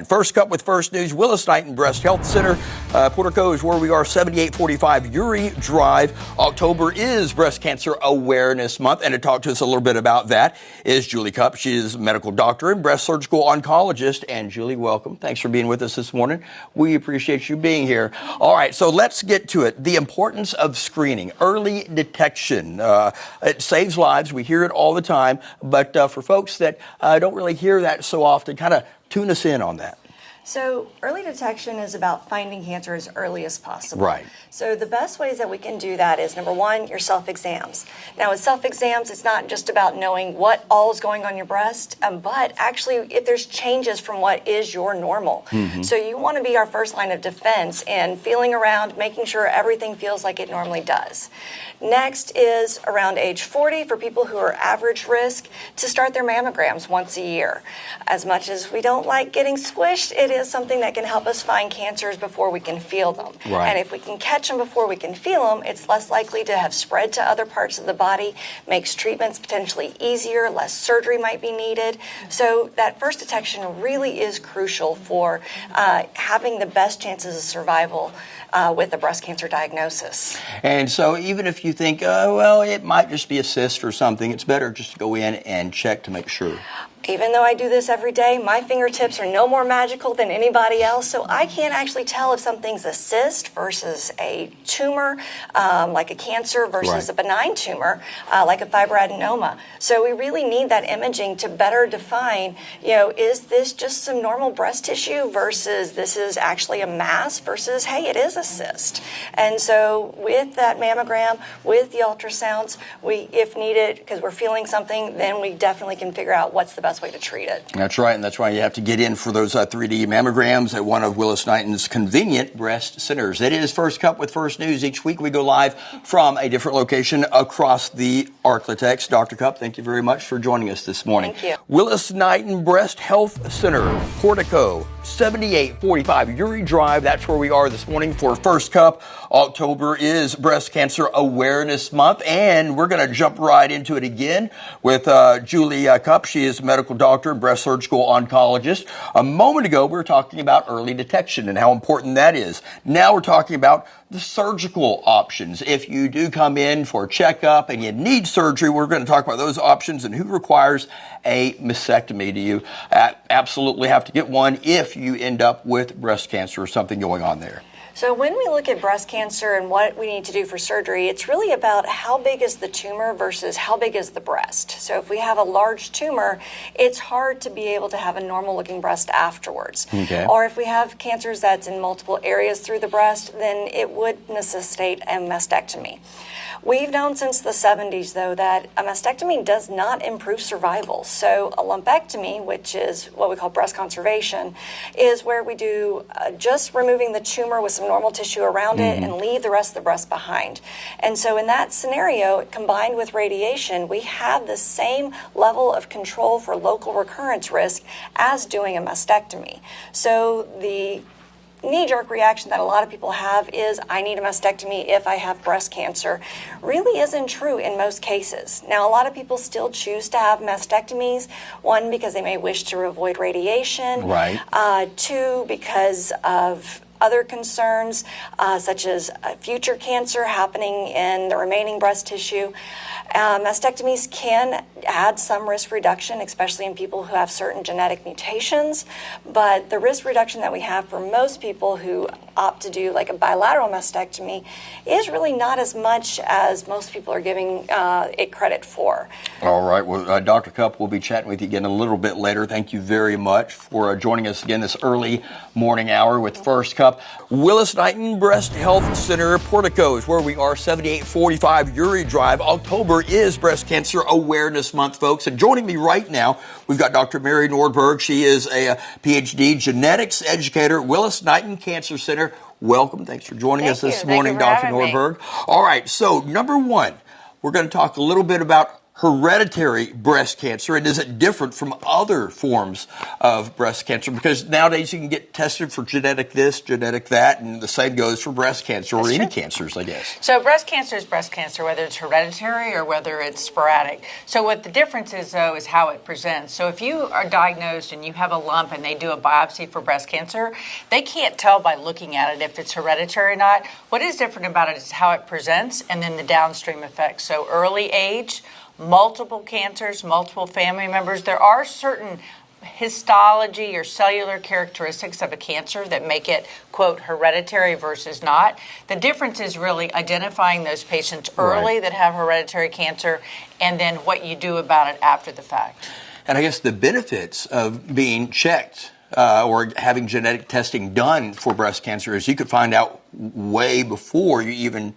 First Cup with First News, Willis Knighton Breast Health Center. Portico is where we are, 7845 Uri Drive. October is Breast Cancer Awareness Month, and to talk to us a little bit about that is Julie Cupp. She is a medical doctor and breast surgical oncologist. And Julie, welcome. Thanks for being with us this morning. We appreciate you being here. All right, so let's get to it. The importance of screening, early detection. It saves lives. We hear it all the time. But for folks that don't really hear that so often, kind of tune us in on that. So early detection is about finding cancer as early as possible. Right. So the best ways that we can do that is, number one, your self-exams. Now with self-exams, it's not just about knowing what all is going on your breast, but actually if there's changes from what is your normal. So you want to be our first line of defense and feeling around, making sure everything feels like it normally does. Next is around age 40 for people who are average risk to start their mammograms once a year. As much as we don't like getting squished, it is something that can help us find cancers before we can feel them. Right. And if we can catch them before we can feel them, it's less likely to have spread to other parts of the body, makes treatments potentially easier, less surgery might be needed. So that first detection really is crucial for having the best chances of survival with a breast cancer diagnosis. And so even if you think, oh, well, it might just be a cyst or something, it's better just to go in and check to make sure. Even though I do this every day, my fingertips are no more magical than anybody else, so I can't actually tell if something's a cyst versus a tumor, like a cancer versus a benign tumor, like a fibroadenoma. So we really need that imaging to better define, is this just some normal breast tissue versus this is actually a mass versus, hey, it is a cyst. And so with that mammogram, with the ultrasounds, if needed, because we're feeling something, then we definitely can figure out what's the best way to treat it. That's right, and that's why you have to get in for those 3D mammograms at one of Willis Knighton's convenient breast centers. It is First Cup with First News. Each week we go live from a different location across the Arklatex. Dr. Cupp, thank you very much for joining us this morning. Thank you. Willis Knighton Breast Health Center, Portico, 7845 Uri Drive. That's where we are this morning for First Cup. October is Breast Cancer Awareness Month, and we're going to jump right into it again with Julie Cupp. She is a medical doctor and breast surgical oncologist. A moment ago, we were talking about early detection and how important that is. Now we're talking about the surgical options. If you do come in for a checkup and you need surgery, we're going to talk about those options and who requires a mastectomy. Do you absolutely have to get one if you end up with breast cancer or something going on there? So when we look at breast cancer and what we need to do for surgery, it's really about how big is the tumor versus how big is the breast. So if we have a large tumor, it's hard to be able to have a normal looking breast afterwards. Okay. Or if we have cancers that's in multiple areas through the breast, then it would necessitate a mastectomy. We've known since the 70s, though, that a mastectomy does not improve survival. So a lumpectomy, which is what we call breast conservation, is where we do just removing the tumor with some normal tissue around it and leave the rest of the breast behind. And so in that scenario, combined with radiation, we have the same level of control for local recurrence risk as doing a mastectomy. So the knee-jerk reaction that a lot of people have is, I need a mastectomy if I have breast cancer, really isn't true in most cases. Now, a lot of people still choose to have mastectomies, one, because they may wish to avoid radiation, Right. Two, because of other concerns, such as future cancer happening in the remaining breast tissue. Mastectomies can add some risk reduction, especially in people who have certain genetic mutations, but the risk reduction that we have for most people who opt to do like a bilateral mastectomy is really not as much as most people are giving it credit for. All right. Well, Dr. Cupp, we'll be chatting with you again a little bit later. Thank you very much for joining us again this early morning hour with First Cupp. Willis Knighton Breast Health Center, Portico is where we are, 7845 Uri Drive. October is Breast Cancer Awareness Month, folks. And joining me right now, we've got Dr. Mary Nordberg. She is a PhD genetics educator at Willis Knighton Cancer Center. Welcome. Thanks for joining us this morning, Dr. Nordberg. All right. So, number one, we're going to talk a little bit about hereditary breast cancer, and is it different from other forms of breast cancer? Because nowadays you can get tested for genetic this, genetic that, and the same goes for breast cancer or any cancers, I guess. So breast cancer is breast cancer, whether it's hereditary or whether it's sporadic. So what the difference is, though, is how it presents. So if you are diagnosed and you have a lump and they do a biopsy for breast cancer, they can't tell by looking at it if it's hereditary or not. What is different about it is how it presents and then the downstream effects. So early age, multiple cancers, multiple family members. There are certain histology or cellular characteristics of a cancer that make it, quote, hereditary versus not. The difference is really identifying those patients early that have hereditary cancer and then what you do about it after the fact. And I guess the benefits of being checked or having genetic testing done for breast cancer is you could find out way before you even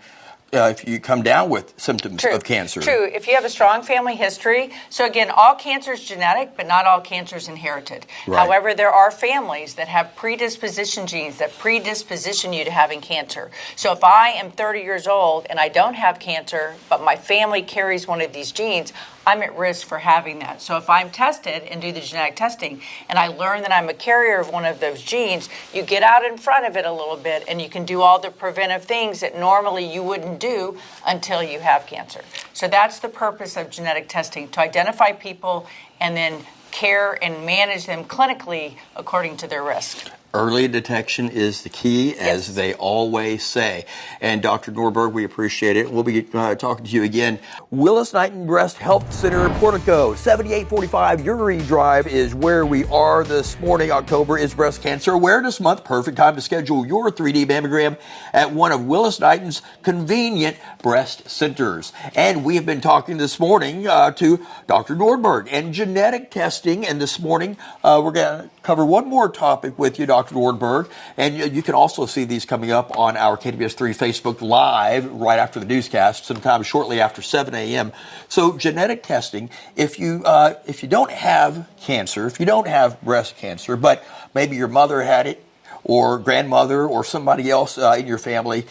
if you come down with symptoms of cancer. True. If you have a strong family history. So again, all cancer is genetic, but not all cancer is inherited. Right. However, there are families that have predisposition genes that predisposition you to having cancer. So if I am 30 years old and I don't have cancer, but my family carries one of these genes, I'm at risk for having that. So if I'm tested and do the genetic testing and I learn that I'm a carrier of one of those genes, you get out in front of it a little bit and you can do all the preventive things that normally you wouldn't do until you have cancer. So that's the purpose of genetic testing, to identify people and then care and manage them clinically according to their risk. Early detection is the key, as they always say. And Dr. Norberg, we appreciate it. We'll be talking to you again. Willis Knighton Breast Health Center, Portico, 7845 Uri Drive is where we are this morning. October is Breast Cancer Awareness Month. Perfect time to schedule your 3D mammogram at one of Willis Knighton's convenient breast centers. And we have been talking this morning to Dr. Norberg and genetic testing. And this morning, we're going to cover one more topic with you, Dr. Nordberg, and you can also see these coming up on our KBS3 Facebook Live right after the newscast, sometime shortly after 7 a.m. So genetic testing, if you don't have cancer, if you don't have breast cancer, but maybe your mother had it, or grandmother, or somebody else in your family,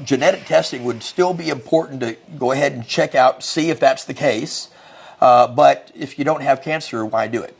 genetic testing would still be important to go ahead and check out, see if that's the case. But if you don't have cancer, why do it?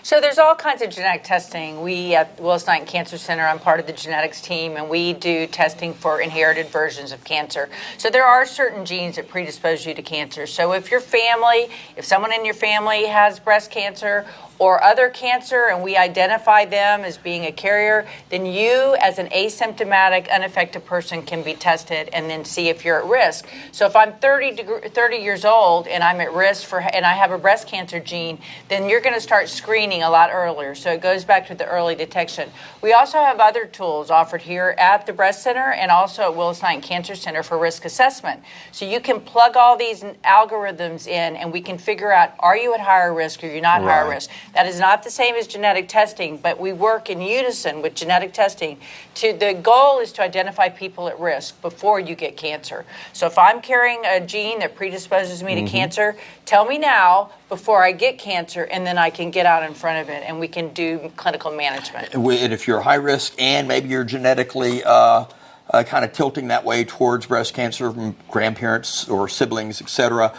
So there's all kinds of genetic testing. We at Willis Knighton Cancer Center, I'm part of the genetics team, and we do testing for inherited versions of cancer. So there are certain genes that predispose you to cancer. So if if someone in your family has breast cancer or other cancer and we identify them as being a carrier, then you as an asymptomatic, unaffected person can be tested and then see if you're at risk. So if I'm 30 years old and I'm at risk and I have a breast cancer gene, then you're going to start screening a lot earlier. So it goes back to the early detection. We also have other tools offered here at the Breast Center and also at Willis Knighton Cancer Center for risk assessment. So you can plug all these algorithms in and we can figure out, are you at higher risk or you're not higher risk? That is not the same as genetic testing, but we work in unison with genetic testing. The goal is to identify people at risk before you get cancer. So if I'm carrying a gene that predisposes me to cancer, tell me now before I get cancer, and then I can get out in front of it, and we can do clinical management. And if you're high risk and maybe you're genetically kind of tilting that way towards breast cancer from grandparents or siblings, etc.,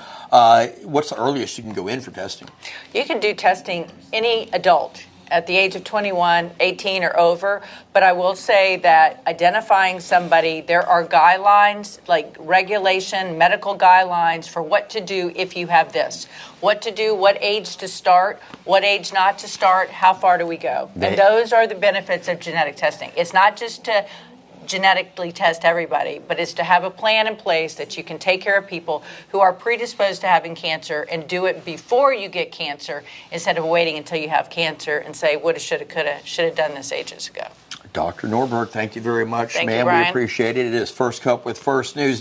what's the earliest you can go in for testing? You can do testing any adult at the age of 21, 18 or over, but I will say that identifying somebody, there are guidelines, like regulation, medical guidelines for what to do if you have this. What to do, what age to start, what age not to start, how far do we go? And those are the benefits of genetic testing. It's not just to genetically test everybody, but it's to have a plan in place that you can take care of people who are predisposed to having cancer and do it before you get cancer instead of waiting until you have cancer and say, woulda, shoulda, coulda, should have done this ages ago. Dr. Norberg, thank you very much, Thank ma'am. you, Brian. We appreciate it. It is First Cup with First News now.